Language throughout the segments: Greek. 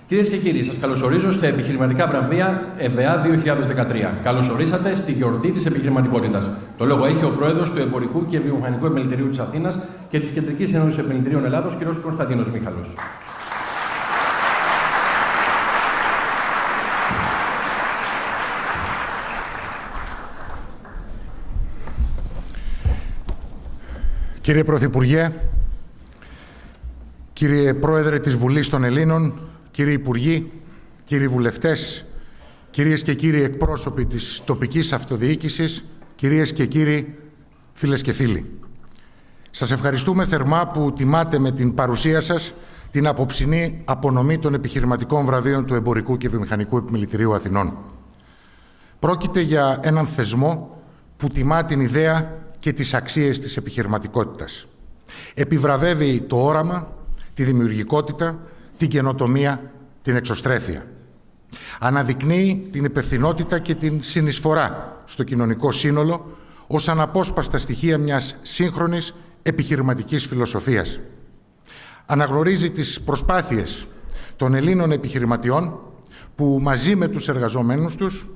Κυρίες και κύριοι, σας καλωσορίζω στα επιχειρηματικά βραβεία ΕΒΑ 2013. Καλώς ορίσατε στη γιορτή της επιχειρηματικότητας. Το λόγο έχει ο Πρόεδρος του Εμπορικού και Βιομηχανικού Επιμελητηρίου της Αθήνας και της Κεντρικής Ένωσης Επιμελητηρίων Ελλάδος, κ. Κωνσταντίνος Μίχαλος. Κύριε Πρωθυπουργέ, κύριε Πρόεδρε της Βουλής των Ελλήνων, κύριοι Υπουργοί, κύριοι Βουλευτές, κυρίες και κύριοι εκπρόσωποι της τοπικής αυτοδιοίκησης, κυρίες και κύριοι, φίλες και φίλοι. Σας ευχαριστούμε θερμά που τιμάτε με την παρουσία σας την απόψινή απονομή των επιχειρηματικών βραβείων του Εμπορικού και Βιομηχανικού Επιμελητηρίου Αθηνών. Πρόκειται για έναν θεσμό που τιμά την ιδέα και τις αξίες της επιχειρηματικότητας. Επιβραβεύει το όραμα, τη δημιουργικότητα, την καινοτομία, την εξωστρέφεια. Αναδεικνύει την υπευθυνότητα και την συνεισφορά στο κοινωνικό σύνολο ως αναπόσπαστα στοιχεία μιας σύγχρονης επιχειρηματικής φιλοσοφίας. Αναγνωρίζει τις προσπάθειες των Ελλήνων επιχειρηματιών που μαζί με τους εργαζομένους τους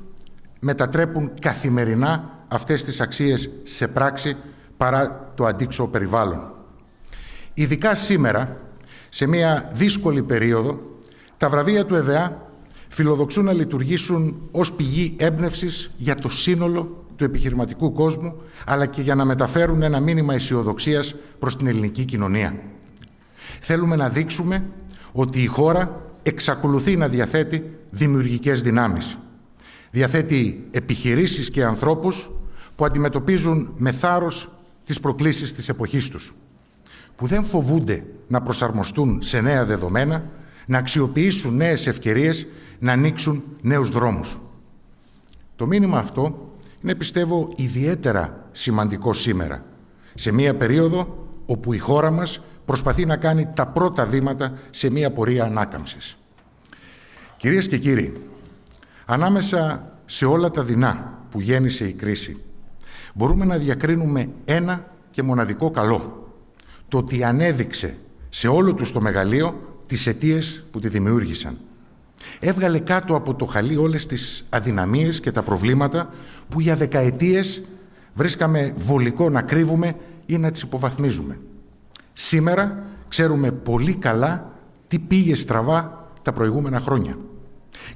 μετατρέπουν καθημερινά αυτές τις αξίες σε πράξη παρά το αντίξωο περιβάλλον. Ειδικά σήμερα, σε μια δύσκολη περίοδο, τα βραβεία του ΕΒΑ φιλοδοξούν να λειτουργήσουν ως πηγή έμπνευσης για το σύνολο του επιχειρηματικού κόσμου, αλλά και για να μεταφέρουν ένα μήνυμα αισιοδοξίας προς την ελληνική κοινωνία. Θέλουμε να δείξουμε ότι η χώρα εξακολουθεί να διαθέτει δημιουργικές δυνάμεις. Διαθέτει επιχειρήσεις και ανθρώπους που αντιμετωπίζουν με θάρρος τις προκλήσεις της εποχής τους, που δεν φοβούνται να προσαρμοστούν σε νέα δεδομένα, να αξιοποιήσουν νέες ευκαιρίες, να ανοίξουν νέους δρόμους. Το μήνυμα αυτό είναι, πιστεύω, ιδιαίτερα σημαντικό σήμερα, σε μία περίοδο όπου η χώρα μας προσπαθεί να κάνει τα πρώτα βήματα σε μία πορεία ανάκαμψης. Κυρίες και κύριοι, ανάμεσα σε όλα τα δεινά που γέννησε η κρίση, μπορούμε να διακρίνουμε ένα και μοναδικό καλό: το ότι ανέδειξε σε όλο τους το μεγαλείο τις αιτίες που τη δημιούργησαν. Έβγαλε κάτω από το χαλί όλες τις αδυναμίες και τα προβλήματα που για δεκαετίες βρίσκαμε βολικό να κρύβουμε ή να τις υποβαθμίζουμε. Σήμερα ξέρουμε πολύ καλά τι πήγε στραβά τα προηγούμενα χρόνια.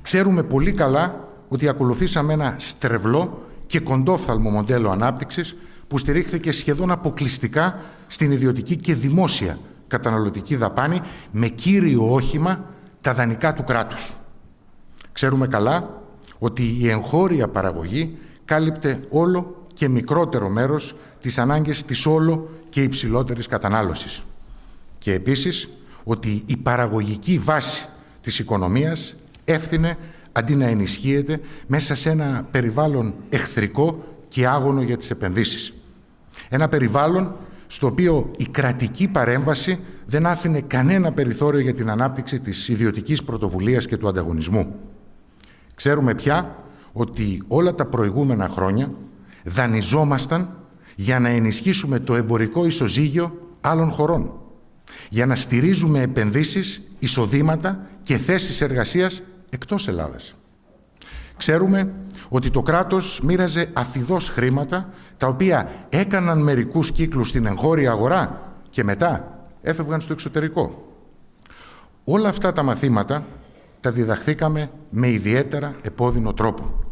Ξέρουμε πολύ καλά ότι ακολουθήσαμε ένα στρεβλό και κοντόφθαλμο μοντέλο ανάπτυξης που στηρίχθηκε σχεδόν αποκλειστικά στην ιδιωτική και δημόσια καταναλωτική δαπάνη, με κύριο όχημα τα δανεικά του κράτους. Ξέρουμε καλά ότι η εγχώρια παραγωγή κάλυπτε όλο και μικρότερο μέρος της ανάγκης της όλο και υψηλότερης κατανάλωσης. Και επίσης ότι η παραγωγική βάση της οικονομίας έφθινε αντί να ενισχύεται μέσα σε ένα περιβάλλον εχθρικό και άγωνο για τις επενδύσεις. Ένα περιβάλλον στο οποίο η κρατική παρέμβαση δεν άφηνε κανένα περιθώριο για την ανάπτυξη της ιδιωτικής πρωτοβουλίας και του ανταγωνισμού. Ξέρουμε πια ότι όλα τα προηγούμενα χρόνια δανειζόμασταν για να ενισχύσουμε το εμπορικό ισοζύγιο άλλων χωρών, για να στηρίζουμε επενδύσεις, εισοδήματα και θέσεις εργασίας εκτός Ελλάδας. Ξέρουμε ότι το κράτος μοίραζε αφιδώς χρήματα, τα οποία έκαναν μερικούς κύκλους στην εγχώρια αγορά και μετά έφευγαν στο εξωτερικό. Όλα αυτά τα μαθήματα τα διδαχθήκαμε με ιδιαίτερα επώδυνο τρόπο.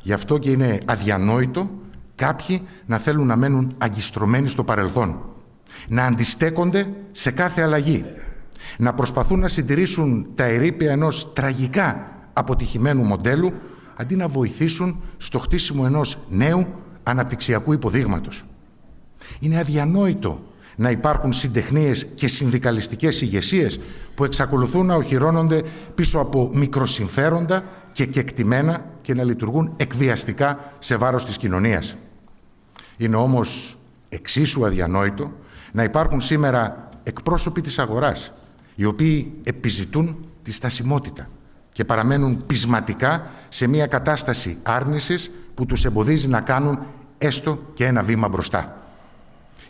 Γι' αυτό και είναι αδιανόητο κάποιοι να θέλουν να μένουν αγκιστρωμένοι στο παρελθόν, να αντιστέκονται σε κάθε αλλαγή, να προσπαθούν να συντηρήσουν τα ερείπια ενός τραγικά αποτυχημένου μοντέλου, αντί να βοηθήσουν στο χτίσιμο ενός νέου αναπτυξιακού υποδείγματος. Είναι αδιανόητο να υπάρχουν συντεχνίες και συνδικαλιστικές ηγεσίες που εξακολουθούν να οχυρώνονται πίσω από μικροσυμφέροντα και κεκτημένα και να λειτουργούν εκβιαστικά σε βάρος της κοινωνίας. Είναι όμως εξίσου αδιανόητο να υπάρχουν σήμερα εκπρόσωποι της αγοράς, οι οποίοι επιζητούν τη στασιμότητα και παραμένουν πεισματικά σε μια κατάσταση άρνησης που τους εμποδίζει να κάνουν έστω και ένα βήμα μπροστά.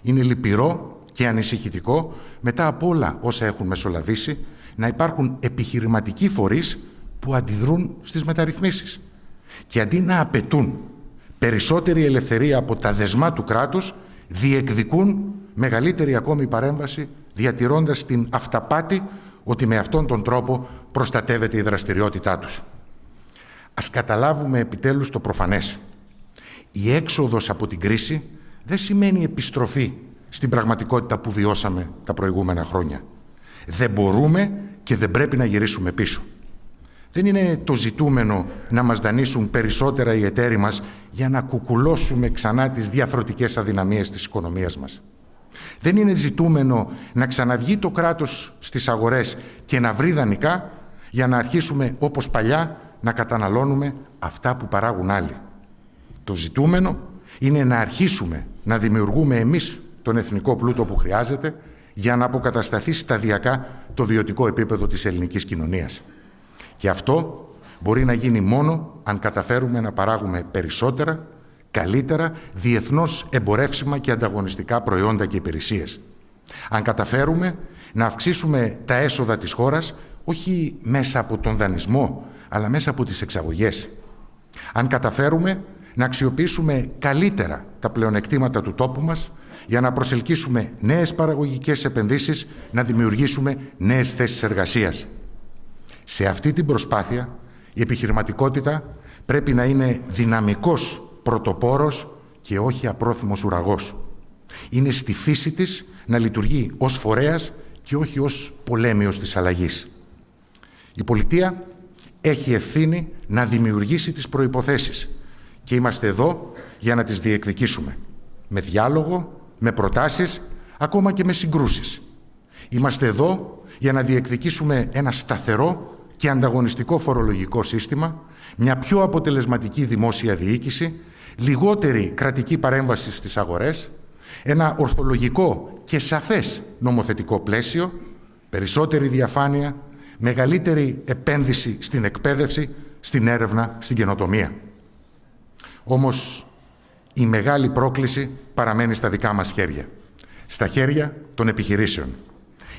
Είναι λυπηρό και ανησυχητικό, μετά από όλα όσα έχουν μεσολαβήσει, να υπάρχουν επιχειρηματικοί φορείς που αντιδρούν στις μεταρρυθμίσεις. Και αντί να απαιτούν περισσότερη ελευθερία από τα δεσμά του κράτους, διεκδικούν μεγαλύτερη ακόμη παρέμβαση, διατηρώντας την αυταπάτη ότι με αυτόν τον τρόπο προστατεύεται η δραστηριότητά τους. Ας καταλάβουμε επιτέλους το προφανές. Η έξοδος από την κρίση δεν σημαίνει επιστροφή στην πραγματικότητα που βιώσαμε τα προηγούμενα χρόνια. Δεν μπορούμε και δεν πρέπει να γυρίσουμε πίσω. Δεν είναι το ζητούμενο να μας δανείσουν περισσότερα οι εταίροι μας για να κουκουλώσουμε ξανά τις διαρθρωτικές αδυναμίες της οικονομίας μας. Δεν είναι ζητούμενο να ξαναβγεί το κράτος στις αγορές και να βρει δανεικά για να αρχίσουμε όπως παλιά να καταναλώνουμε αυτά που παράγουν άλλοι. Το ζητούμενο είναι να αρχίσουμε να δημιουργούμε εμείς τον εθνικό πλούτο που χρειάζεται για να αποκατασταθεί σταδιακά το βιωτικό επίπεδο της ελληνικής κοινωνίας. Και αυτό μπορεί να γίνει μόνο αν καταφέρουμε να παράγουμε περισσότερα, καλύτερα, διεθνώς εμπορεύσιμα και ανταγωνιστικά προϊόντα και υπηρεσίες. Αν καταφέρουμε να αυξήσουμε τα έσοδα της χώρας, όχι μέσα από τον δανεισμό, αλλά μέσα από τις εξαγωγές. Αν καταφέρουμε να αξιοποιήσουμε καλύτερα τα πλεονεκτήματα του τόπου μας για να προσελκύσουμε νέες παραγωγικές επενδύσεις, να δημιουργήσουμε νέες θέσεις εργασίας. Σε αυτή την προσπάθεια η επιχειρηματικότητα πρέπει να είναι δυναμικός πρωτοπόρος και όχι απρόθυμος ουραγός. Είναι στη φύση της να λειτουργεί ως φορέας και όχι ως πολέμιος της αλλαγής. Η πολιτεία έχει ευθύνη να δημιουργήσει τις προϋποθέσεις και είμαστε εδώ για να τις διεκδικήσουμε. Με διάλογο, με προτάσεις, ακόμα και με συγκρούσεις. Είμαστε εδώ για να διεκδικήσουμε ένα σταθερό και ανταγωνιστικό φορολογικό σύστημα, μια πιο αποτελεσματική δημόσια διοίκηση, λιγότερη κρατική παρέμβαση στις αγορές, ένα ορθολογικό και σαφές νομοθετικό πλαίσιο, περισσότερη διαφάνεια, μεγαλύτερη επένδυση στην εκπαίδευση, στην έρευνα, στην καινοτομία. Όμως η μεγάλη πρόκληση παραμένει στα δικά μας χέρια, στα χέρια των επιχειρήσεων.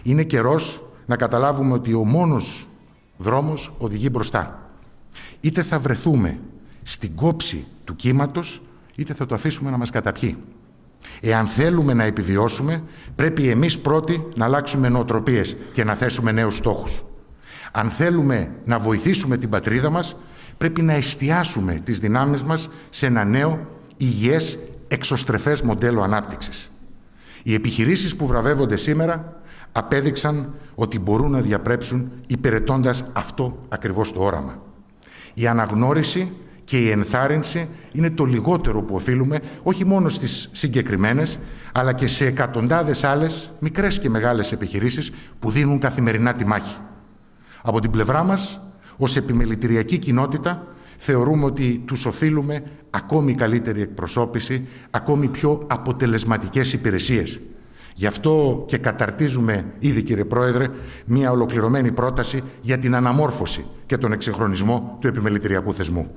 Είναι καιρός να καταλάβουμε ότι ο μόνος δρόμος οδηγεί μπροστά. Είτε θα βρεθούμε στην κόψη του κύματος, είτε θα το αφήσουμε να μας καταπιεί. Εάν θέλουμε να επιβιώσουμε, πρέπει εμείς πρώτοι να αλλάξουμε νοοτροπίες και να θέσουμε νέους στόχους. Αν θέλουμε να βοηθήσουμε την πατρίδα μας, πρέπει να εστιάσουμε τις δυνάμεις μας σε ένα νέο, υγιές, εξωστρεφές μοντέλο ανάπτυξης. Οι επιχειρήσεις που βραβεύονται σήμερα απέδειξαν ότι μπορούν να διαπρέψουν υπηρετώντας αυτό ακριβώς το όραμα. Η αναγνώριση και η ενθάρρυνση είναι το λιγότερο που οφείλουμε όχι μόνο στις συγκεκριμένες, αλλά και σε εκατοντάδες άλλες μικρές και μεγάλες επιχειρήσεις που δίνουν καθημερινά τη μάχη. Από την πλευρά μας, ως επιμελητηριακή κοινότητα, θεωρούμε ότι τους οφείλουμε ακόμη καλύτερη εκπροσώπηση, ακόμη πιο αποτελεσματικές υπηρεσίες. Γι' αυτό και καταρτίζουμε ήδη, κύριε Πρόεδρε, μια ολοκληρωμένη πρόταση για την αναμόρφωση και τον εξυγχρονισμό του επιμελητηριακού θεσμού.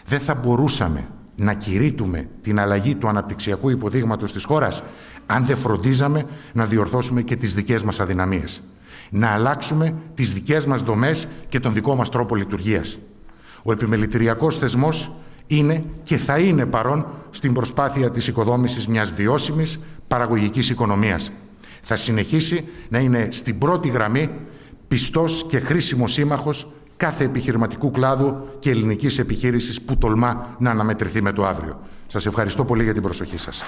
Δεν θα μπορούσαμε να κηρύττουμε την αλλαγή του αναπτυξιακού υποδείγματος της χώρας αν δεν φροντίζαμε να διορθώσουμε και τις δικές μας αδυναμίες. Να αλλάξουμε τις δικές μας δομές και τον δικό μας τρόπο λειτουργίας. Ο επιμελητηριακός θεσμός είναι και θα είναι παρόν στην προσπάθεια της οικοδόμησης μιας βιώσιμης παραγωγικής οικονομίας. Θα συνεχίσει να είναι στην πρώτη γραμμή πιστός και χρήσιμος σύμμαχος κάθε επιχειρηματικού κλάδου και ελληνικής επιχείρησης που τολμά να αναμετρηθεί με το αύριο. Σας ευχαριστώ πολύ για την προσοχή σας.